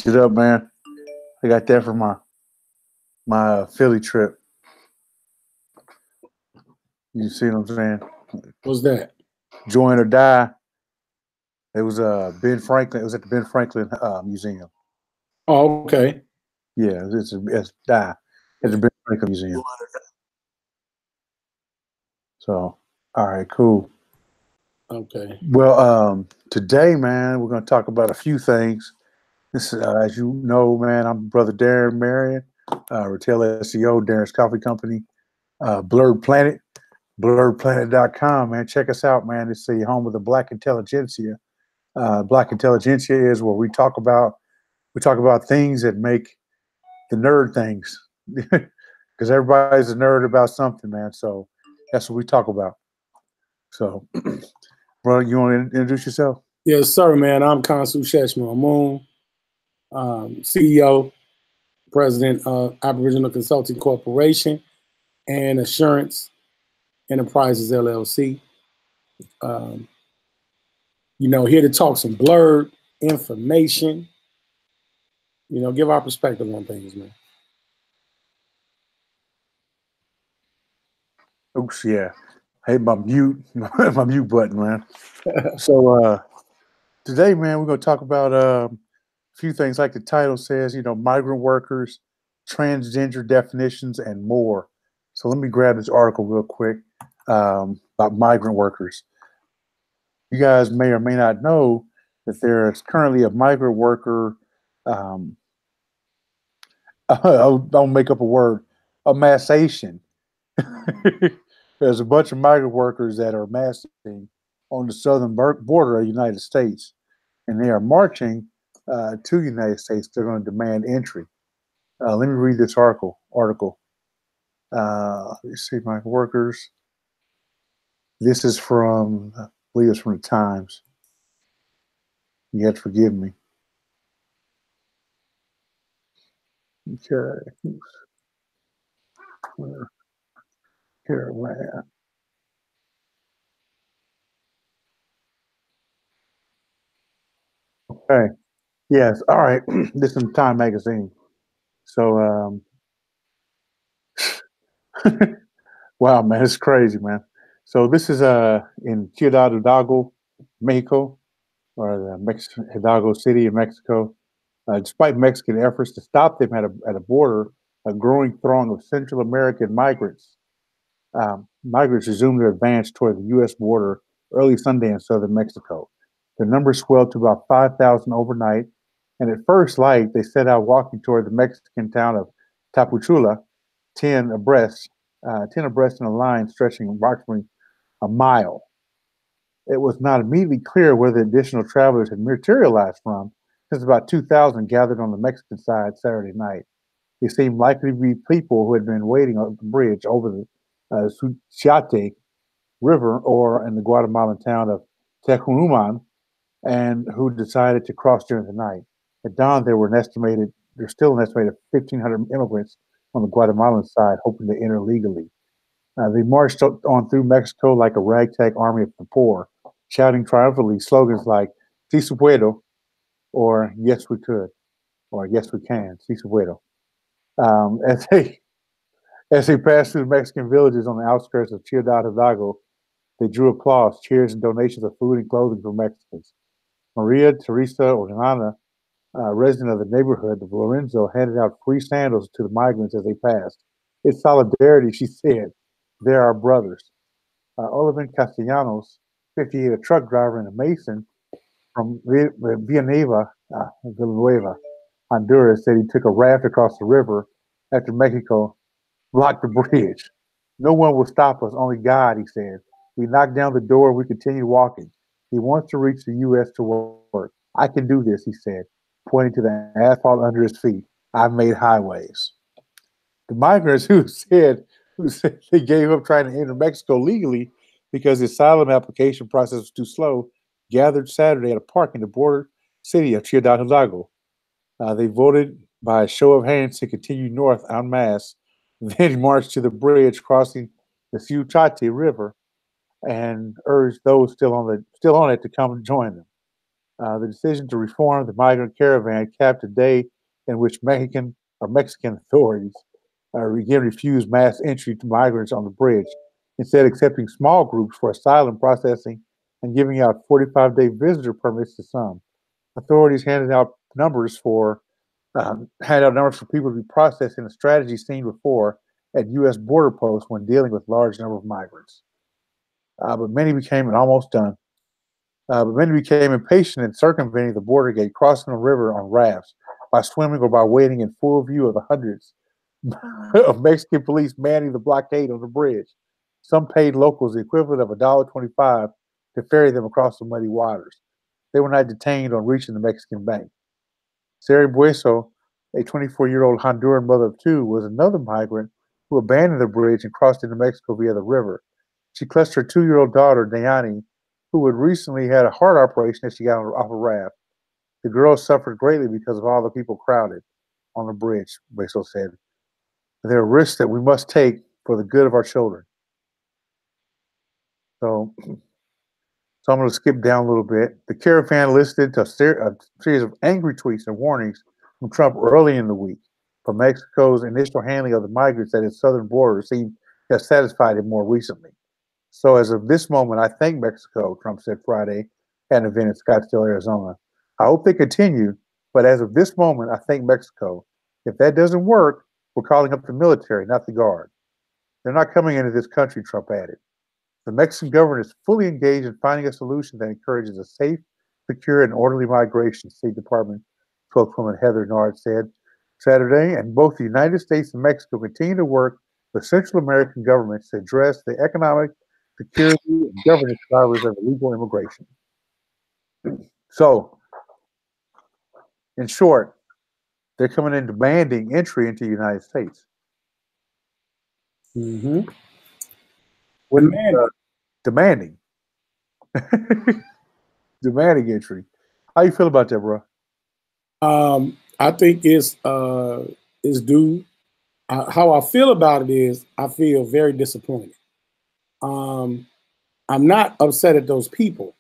Hit you up, man. I got that for my Philly trip. You see what I'm saying? What's that? Join or Die. It was Ben Franklin. It was at the Ben Franklin Museum. Oh, okay. Yeah, it's Die at the Ben Franklin Museum. So, all right, cool. Okay. Well, today, man, we're going to talk about a few things. This, as you know, man, I'm Brother Darren Marion, retail SEO, Darren's Coffee Company, Blurred Planet, Blerdplanet.com, man. Check us out, man. It's the home of the Black Intelligentsia. Black Intelligentsia is where we talk about things that make the nerd things, because everybody's a nerd about something, man. So that's what we talk about. So, bro, you want to introduce yourself? Yes, sir, man. I'm Consul Sheshma Moon, CEO, President of Aboriginal Consulting Corporation and Assurance Enterprises, LLC. Here to talk some blurred information, give our perspective on things, man. Oops, yeah. Hey, my mute button, man. So today, man, we're going to talk about a few things like the title says, migrant workers, transgender definitions, and more. So let me grab this article real quick about migrant workers. You guys may or may not know that there is currently a migrant worker, don't make up a word, amassation. There's a bunch of migrant workers that are amassing on the southern border of the United States, and they are marching to the United States. They're going to demand entry. Let me read this article. Let's see, migrant workers. This is from, I believe it's from the Times. You have to forgive me. Okay. Carolina. Okay. Yes. All right. This is Time Magazine. So, wow, man, it's crazy, man. So this is in Ciudad Hidalgo, Mexico, or the Hidalgo City in Mexico. Despite Mexican efforts to stop them at a border, a growing throng of Central American migrants resumed their advance toward the U.S. border early Sunday in southern Mexico. The numbers swelled to about 5,000 overnight, and at first light, they set out walking toward the Mexican town of Tapachula, 10 abreast in a line stretching approximately a mile. It was not immediately clear where the additional travelers had materialized from, since about 2,000 gathered on the Mexican side Saturday night. They seemed likely to be people who had been waiting on the bridge over the Suchiate River or in the Guatemalan town of Tecunuman, and who decided to cross during the night. At dawn, there's still an estimated 1,500 immigrants on the Guatemalan side hoping to enter legally. They marched on through Mexico like a ragtag army of the poor, shouting triumphantly slogans like "Si se puedo," or "Yes we could," or "Yes we can." Si se puedo. As they passed through the Mexican villages on the outskirts of Ciudad Hidalgo, they drew applause, cheers, and donations of food and clothing from Mexicans. Maria Teresa Ornana, resident of the neighborhood of Lorenzo, handed out free sandals to the migrants as they passed. It's solidarity, she said. They're our brothers. Olivan Castellanos, 58, a truck driver and a mason from Villanueva, Honduras, said he took a raft across the river after Mexico blocked the bridge. No one will stop us, only God, he said. We knocked down the door and we continued walking. He wants to reach the U.S. to work. I can do this, he said, pointing to the asphalt under his feet. I've made highways. The migrants who said they gave up trying to enter Mexico legally because the asylum application process was too slow gathered Saturday at a park in the border city of Ciudad Hidalgo. They voted by a show of hands to continue north en masse, then marched to the bridge crossing the Suchiate River and urged those still on it to come and join them. The decision to reform the migrant caravan capped a day in which Mexican authorities again refused mass entry to migrants on the bridge, instead accepting small groups for asylum processing and giving out 45-day visitor permits to some. Authorities handed out numbers for people to be processed in a strategy seen before at U.S. border posts when dealing with large number of migrants. But many became and almost done. But many became impatient in circumventing the border gate, crossing the river on rafts, by swimming or by wading in full view of the hundreds of Mexican police manning the blockade on the bridge. Some paid locals the equivalent of $1.25 to ferry them across the muddy waters. They were not detained on reaching the Mexican bank. Sari Bueso, a 24-year-old Honduran mother of two, was another migrant who abandoned the bridge and crossed into Mexico via the river. She clutched her 2-year-old daughter, Dayani, who had recently had a heart operation as she got off a raft. The girl suffered greatly because of all the people crowded on the bridge, Bueso said. There are risks that we must take for the good of our children. So I'm going to skip down a little bit. The caravan listed a series of angry tweets and warnings from Trump early in the week, but Mexico's initial handling of the migrants at its southern border seemed to have satisfied him more recently. So as of this moment, I thank Mexico, Trump said Friday at an event in Scottsdale, Arizona. I hope they continue, but as of this moment, I thank Mexico. If that doesn't work, we're calling up the military, not the Guard. They're not coming into this country, Trump added. The Mexican government is fully engaged in finding a solution that encourages a safe, secure, and orderly migration, State Department spokeswoman Heather Nard said Saturday, and both the United States and Mexico continue to work with Central American governments to address the economic, security, and governance drivers of illegal immigration. So, in short, they're coming in demanding entry into the United States. Mm-hmm. Demanding. Demanding entry. How you feel about that, bro? I think it's due. How I feel about it is I feel very disappointed. I'm not upset at those people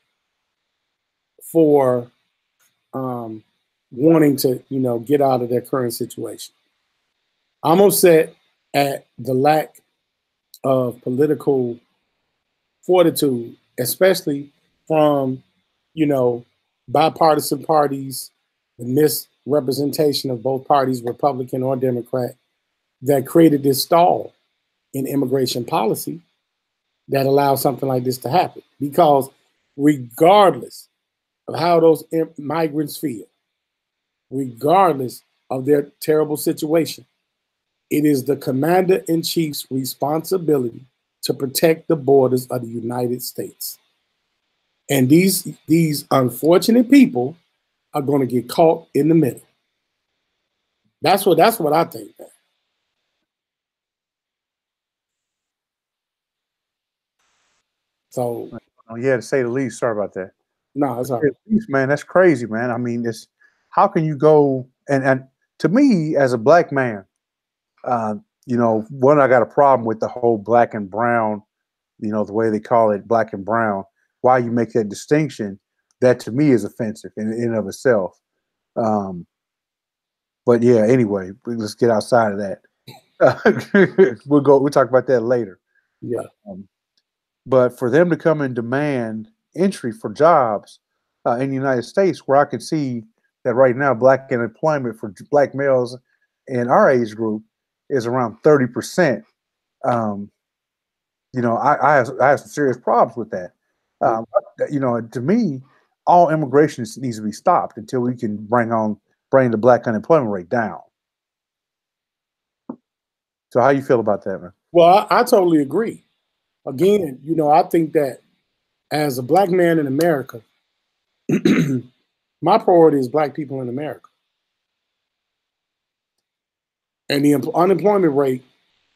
for wanting to, get out of their current situation. I'm upset at the lack of political fortitude, especially from, bipartisan parties, the misrepresentation of both parties, Republican or Democrat, that created this stall in immigration policy that allows something like this to happen. Because regardless of how those migrants feel, regardless of their terrible situation, it is the commander-in-chief's responsibility to protect the borders of the United States. And these unfortunate people are going to get caught in the middle. That's what I think, man. So, yeah, to say the least. Sorry about that. No, that's all right. Man, that's crazy, man. I mean, how can you go and to me as a black man, one, I got a problem with the whole black and brown, the way they call it, black and brown. Why you make that distinction? That to me is offensive in and of itself. But yeah, anyway, let's get outside of that. We'll talk about that later. Yeah. But for them to come and demand entry for jobs in the United States, where I can see that right now black unemployment for black males in our age group is around 30%. I have some serious problems with that. To me, all immigration needs to be stopped until we can bring the black unemployment rate down. So how you feel about that, man? Well, I totally agree. Again, I think that as a black man in America, my priority is black people in America. And the unemployment rate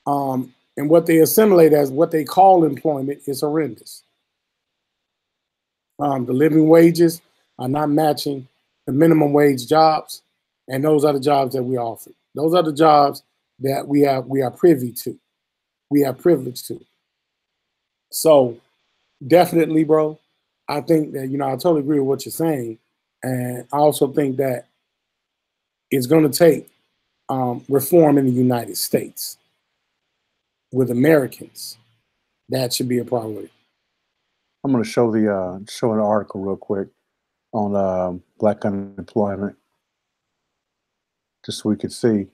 and what they assimilate as what they call employment is horrendous. The living wages are not matching the minimum wage jobs, and those are the jobs that we offer. Those are the jobs that we are privy to. We have privilege to. So definitely, bro, I think that, I totally agree with what you're saying. And I also think that it's going to take reform in the United States with Americans. That should be a priority. I'm going to show an article real quick on black unemployment, just so we could see.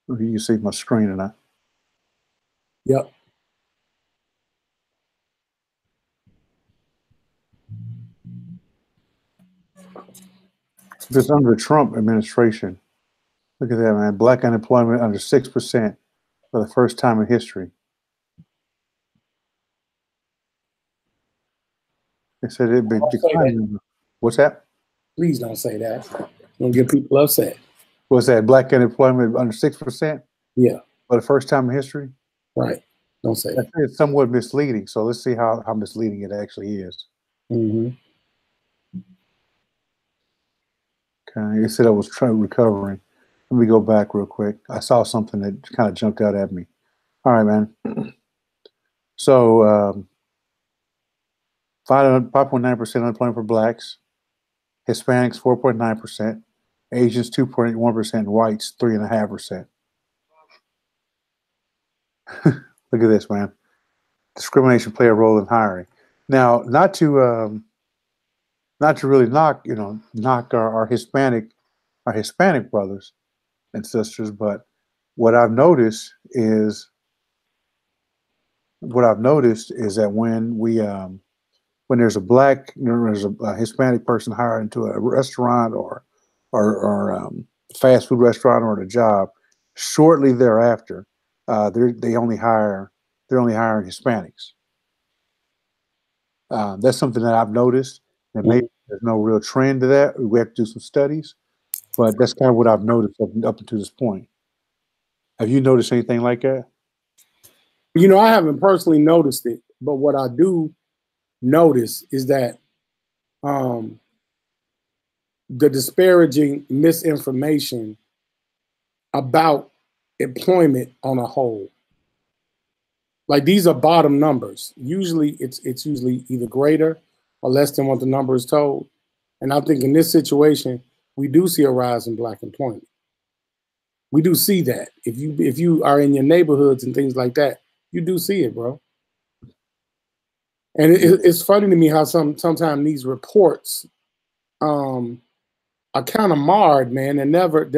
You can see my screen or not. Yep. This under the Trump administration. Look at that, man. Black unemployment under 6% for the first time in history. They said it'd be declining. What's that? Please don't say that. Don't get people upset. What's that? Black unemployment under 6%? Yeah. For the first time in history? Right. Don't say that. It's somewhat misleading. So let's see how misleading it actually is. Mm-hmm. Okay. It said I was recovering. Let me go back real quick. I saw something that kind of jumped out at me. All right, man. So 5.9% unemployment for blacks, Hispanics 4.9%, Asians 2.1%, and whites 3.5%. Look at this, man. Discrimination play a role in hiring. Now, not to really knock our Hispanic brothers and sisters, but what I've noticed is that when there's a Hispanic person hired into a restaurant or fast food restaurant or a job, shortly thereafter, they're only hiring Hispanics. That's something that I've noticed. And maybe there's no real trend to that. We have to do some studies, but that's kind of what I've noticed up until this point. Have you noticed anything like that? You know, I haven't personally noticed it, but what I do notice is that the disparaging misinformation about employment on a whole. Like, these are bottom numbers. Usually it's usually either greater or less than what the number is told. And I think in this situation, we do see a rise in black employment. We do see that. If you are in your neighborhoods and things like that, you do see it, bro. And it's funny to me how sometimes these reports are kind of marred, man. They're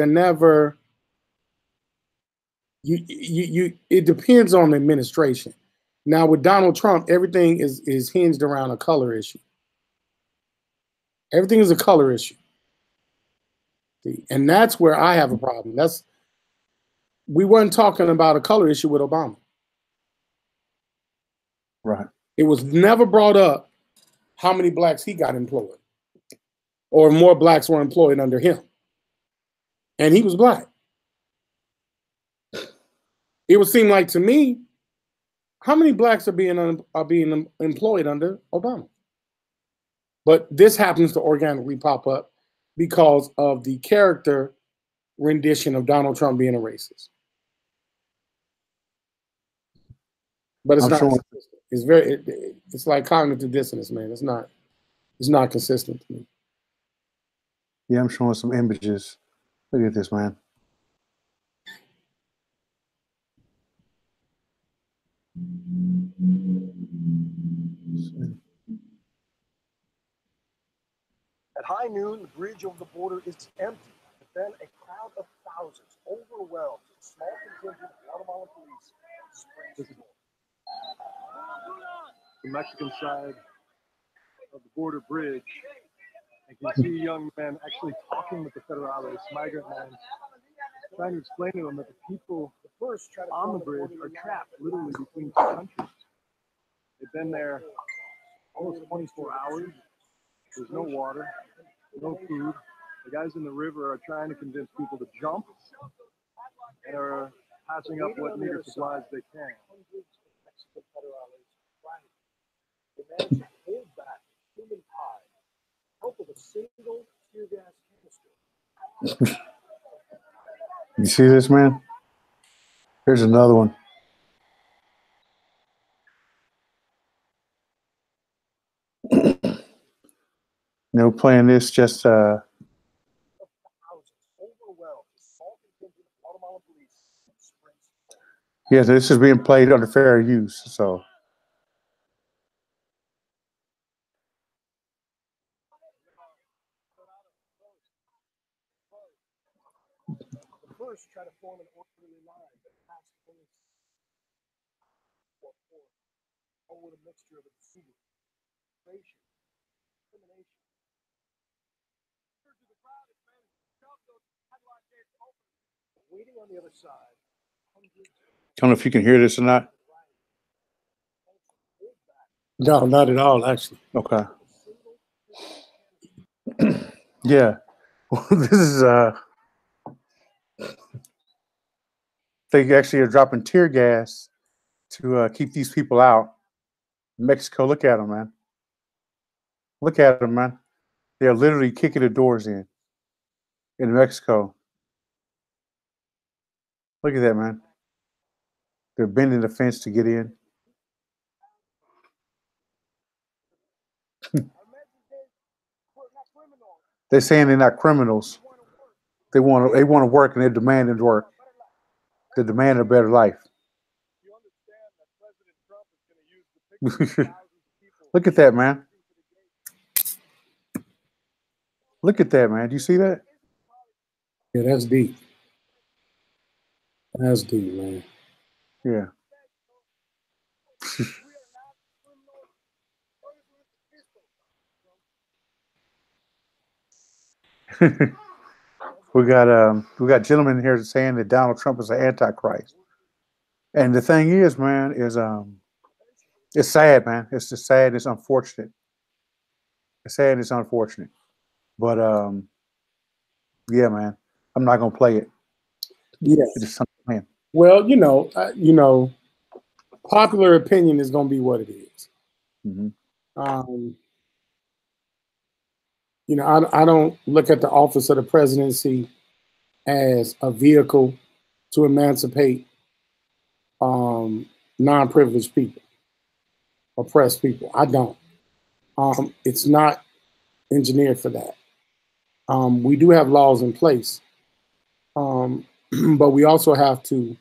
never. It depends on the administration. Now with Donald Trump, everything is hinged around a color issue. Everything is a color issue. And that's where I have a problem. We weren't talking about a color issue with Obama. Right. It was never brought up how many blacks he got employed or more blacks were employed under him. And he was black. It would seem like to me, how many blacks are being employed under Obama? But this happens to organically pop up because of the character rendition of Donald Trump being a racist. But it's not. Sure. It's like cognitive dissonance, man. It's not consistent to me. Yeah, I'm showing some images. Look at this, man. At high noon, the bridge over the border is empty, but then a crowd of thousands, overwhelmed, a small contingent of Guatemalan police springs forward. The Mexican side of the border bridge, you can see a young man actually talking with the Federales, migrant men, trying to explain to them that the people on the bridge are trapped literally between two countries. They've been there almost 24 hours. There's no water, no food. The guys in the river are trying to convince people to jump and are passing up what meager supplies they can. They managed to hold back human pie, help with a single tear gas canister. You see this, man? Here's another one. They were playing this just Overwhelmed. Small contingent of Guatemalan police sprints. yeah, this is being played under fair use. So The first try to form an orderly line that passed police all with a mixture of exuberance, frustration, discrimination. Waiting on the other side, hundreds. I don't know if you can hear this or not. No, not at all, actually. Okay. Yeah. This is they actually are dropping tear gas to keep these people out. Mexico, look at them, man. Look at them, man. They're literally kicking the doors in Mexico. Look at that, man. They're bending the fence to get in. They're saying they're not criminals. They want to work, and they're demanding work. They're demanding a better life. You understand that President Trump is going to use the pictures of thousands of people. Look at that, man. Look at that, man. Do you see that? Yeah, that's deep. That's deep, man. Yeah. we got gentlemen here saying that Donald Trump is an antichrist. And the thing is, man, is it's sad, man. It's just sad. It's unfortunate. It's sad. And it's unfortunate. But yeah, man. I'm not gonna play it. Yeah. It's just something. Well, popular opinion is gonna be what it is. Mm-hmm. I don't look at the office of the presidency as a vehicle to emancipate non-privileged people, oppressed people. I don't. It's not engineered for that. We do have laws in place, but we also have to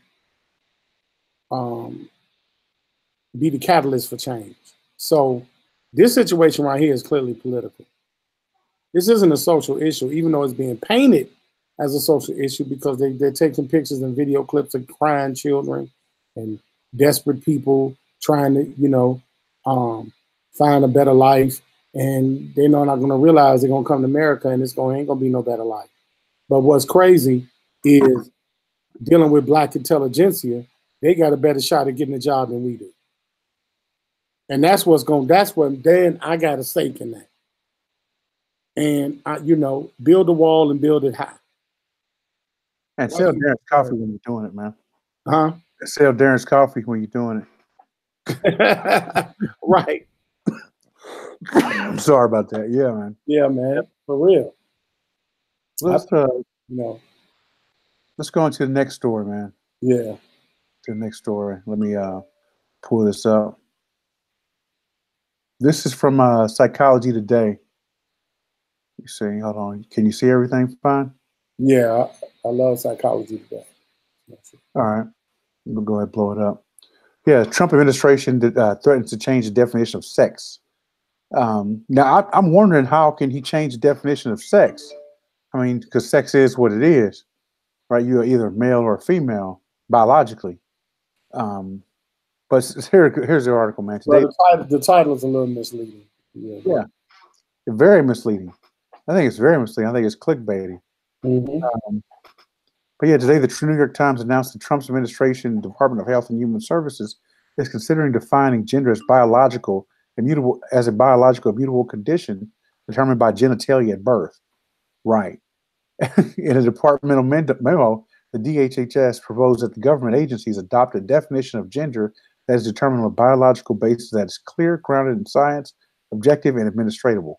be the catalyst for change. So this situation right here is clearly political. This isn't a social issue, even though it's being painted as a social issue because they're taking pictures and video clips of crying children and desperate people trying to, find a better life. And they're not going to realize they're going to come to America and ain't going to be no better life. But what's crazy is dealing with Black intelligentsia, they got a better shot at getting a job than we do. And that's what then I got a stake in that. And, build a wall and build it high. And sell Darren's coffee when you're doing it, man. Huh? Sell Darren's coffee when you're doing it. Right. I'm sorry about that. Yeah, man. Yeah, man. For real. Let's go into the next story, man. Yeah. To the next story. Let me pull this up. This is from Psychology Today. You see, hold on. Can you see everything fine? Yeah, I love Psychology Today. All right. We'll go ahead and blow it up. Yeah, Trump administration threatens to change the definition of sex. Now, I'm wondering how can he change the definition of sex? I mean, because sex is what it is, right? You are either male or female biologically. But here's the article, man. Today, the title is a little misleading. Yeah, very misleading. I think it's very misleading. I think it's clickbaity. Mm-hmm. But yeah, today the New York Times announced that Trump's administration, Department of Health and Human Services, is considering defining gender as a biological immutable condition determined by genitalia at birth. Right. In a departmental memo, the DHHS proposed that the government agencies adopt a definition of gender that is determined on a biological basis that is clear, grounded in science, objective, and administratable.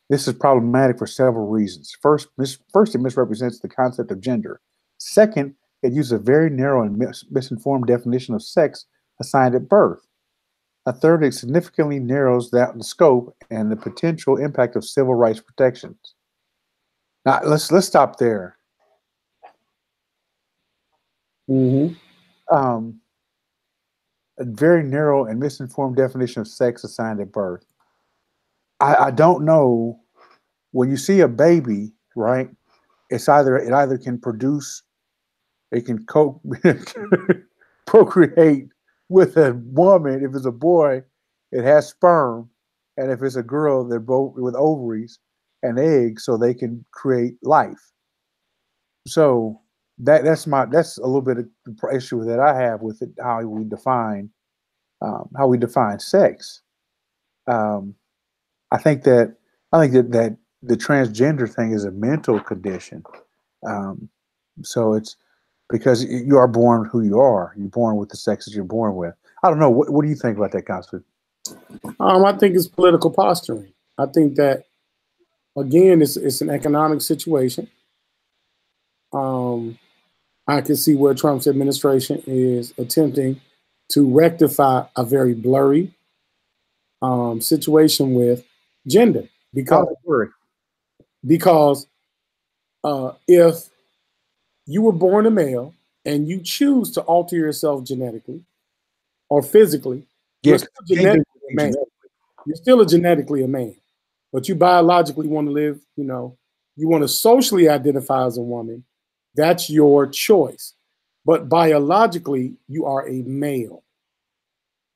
This is problematic for several reasons. First, it misrepresents the concept of gender. Second, it uses a very narrow and misinformed definition of sex assigned at birth. A third, it significantly narrows the scope and the potential impact of civil rights protections. Now, let's stop there. Mm-hmm. A very narrow and misinformed definition of sex assigned at birth. I don't know. When you see a baby, right? It either can produce, it can procreate with a woman. If it's a boy, it has sperm, and if it's a girl, they're both with ovaries and eggs, so they can create life. So that's a little bit of the issue that I have with it, how we define sex. Um, I think that that the transgender thing is a mental condition. Um, so it's because you are born who you are. You're born with the sex that you're born with. I don't know. What do you think about that concept? I think it's political posturing. I think that again, it's an economic situation. I can see where Trump's administration is attempting to rectify a very blurry situation with gender because if you were born a male and you choose to alter yourself genetically or physically, Yeah, you're still genetically a man. You're still genetically a man, but you biologically want to live, you want to socially identify as a woman. That's your choice. But biologically, you are a male.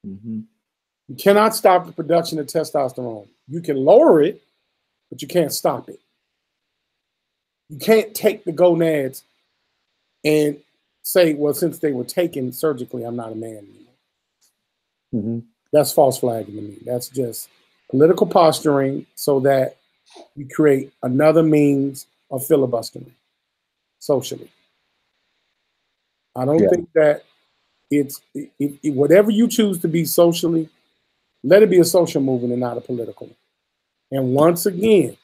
Mm-hmm. You cannot stop the production of testosterone. You can lower it, but you can't stop it. You can't take the gonads and say, well, since they were taken surgically, I'm not a man anymore. Mm-hmm. That's false flagging to me. That's just political posturing so that you create another means of filibustering socially. I don't think that it's whatever you choose to be socially, let it be a social movement and not a political. And once again,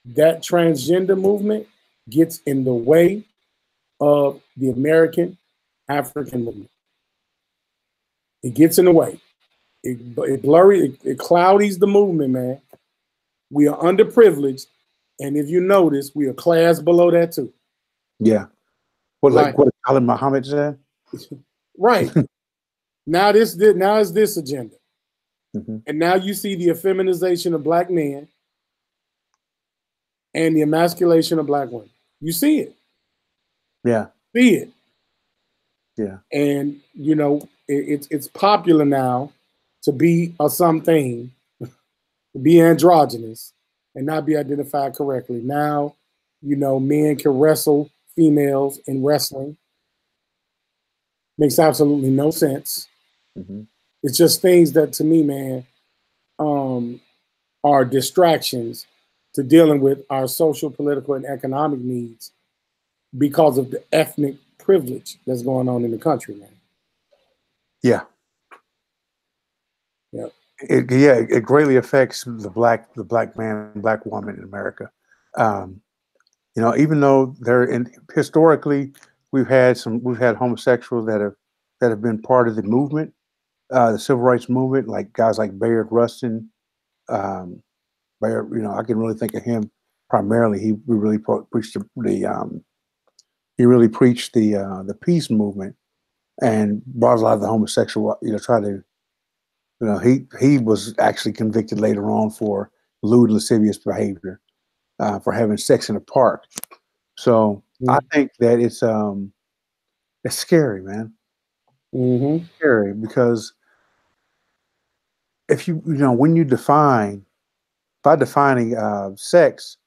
that transgender movement gets in the way of the American African movement. It gets in the way. It cloudies the movement, man. We are underprivileged, and if you notice, we are class below that too. Yeah. What Alan Muhammad said? Right. Now it's this agenda. Mm-hmm. And now you see the effeminization of black men and the emasculation of black women. You see it. Yeah. See it. Yeah. And it's popular now to be a something, to be androgynous and not be identified correctly. Now, men can wrestle females in wrestling. Makes absolutely no sense. Mm-hmm. It's just things that, to me, man, are distractions to dealing with our social, political, and economic needs because of the ethnic privilege that's going on in the country, man. Yeah. Yeah. It greatly affects the black man and black woman in America. Even though historically we've had homosexuals that have been part of the movement, the civil rights movement, like guys like Bayard Rustin. Bayard, I can really think of him primarily. He really preached the peace movement and brought a lot of the homosexual. He was actually convicted later on for lewd, lascivious behavior, for having sex in a park. So I think that it's scary, man. Mm-hmm. Scary because if when you by defining sex,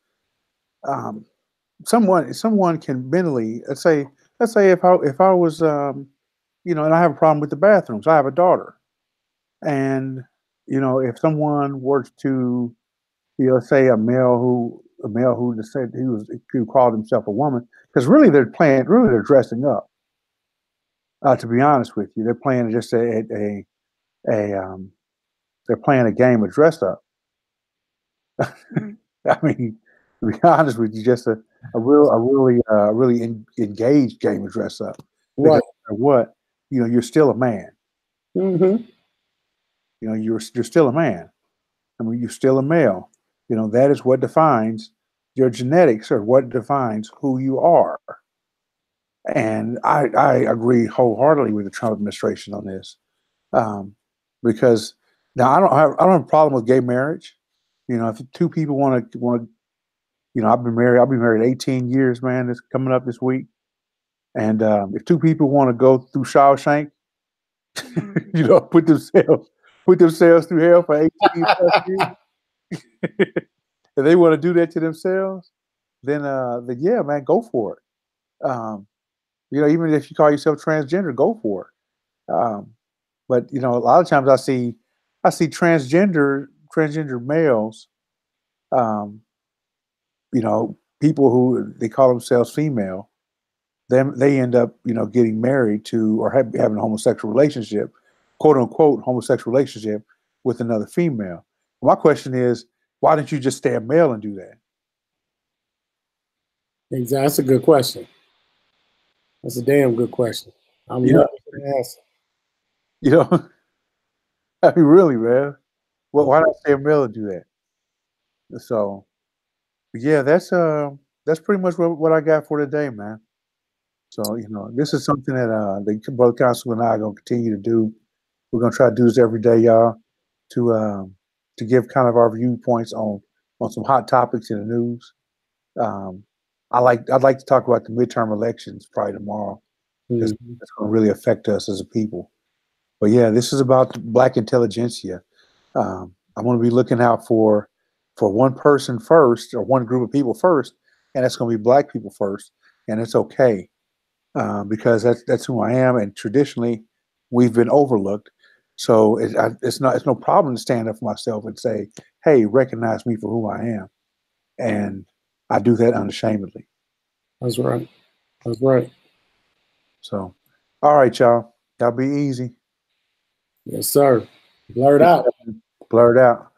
someone can mentally let's say if I was and I have a problem with the bathrooms. I have a daughter, and if someone were to say a male who just said who called himself a woman, because really they're dressing up. To be honest with you, they're playing just they're playing a game of dress up. I mean, to be honest with you, just a really engaged game of dress up. Because Right. no matter what, you're still a man. Mm-hmm. you're still a man. I mean, you're still a male. That is what defines your genetics, or what defines who you are. And I agree wholeheartedly with the Trump administration on this, because now I don't have a problem with gay marriage. If two people want to, I've been married 18 years, man. It's coming up this week, and if two people want to go through Shawshank, put themselves through hell for 18 plus years, if they want to do that to themselves, then yeah, man, go for it. Even if you call yourself transgender, go for it. But a lot of times I see transgender males, um, people who they call themselves female, they end up getting married to, or having a homosexual relationship, quote unquote homosexual relationship, with another female. My question is, why didn't you just stay a male and do that? Exactly. That's a good question. That's a damn good question. I'm looking for the answer. I mean, really, man. Well, why not stay a male and do that? So, yeah, that's pretty much what I got for today, man. So, this is something that the Brother Council and I are going to continue to do. We're going to try to do this every day, y'all, to give kind of our viewpoints on some hot topics in the news. I'd like to talk about the midterm elections probably tomorrow. It's going to really affect us as a people. But yeah, this is about Black intelligentsia. I'm going to be looking out for one person first, or one group of people first, and that's going to be Black people first, and it's okay, because that's who I am, and traditionally we've been overlooked. So it's no problem to stand up for myself and say, "Hey, recognize me for who I am," and I do that unashamedly. That's right. That's right. So, all right, y'all. Y'all be easy. Yes, sir. Blurred out. Blurred out.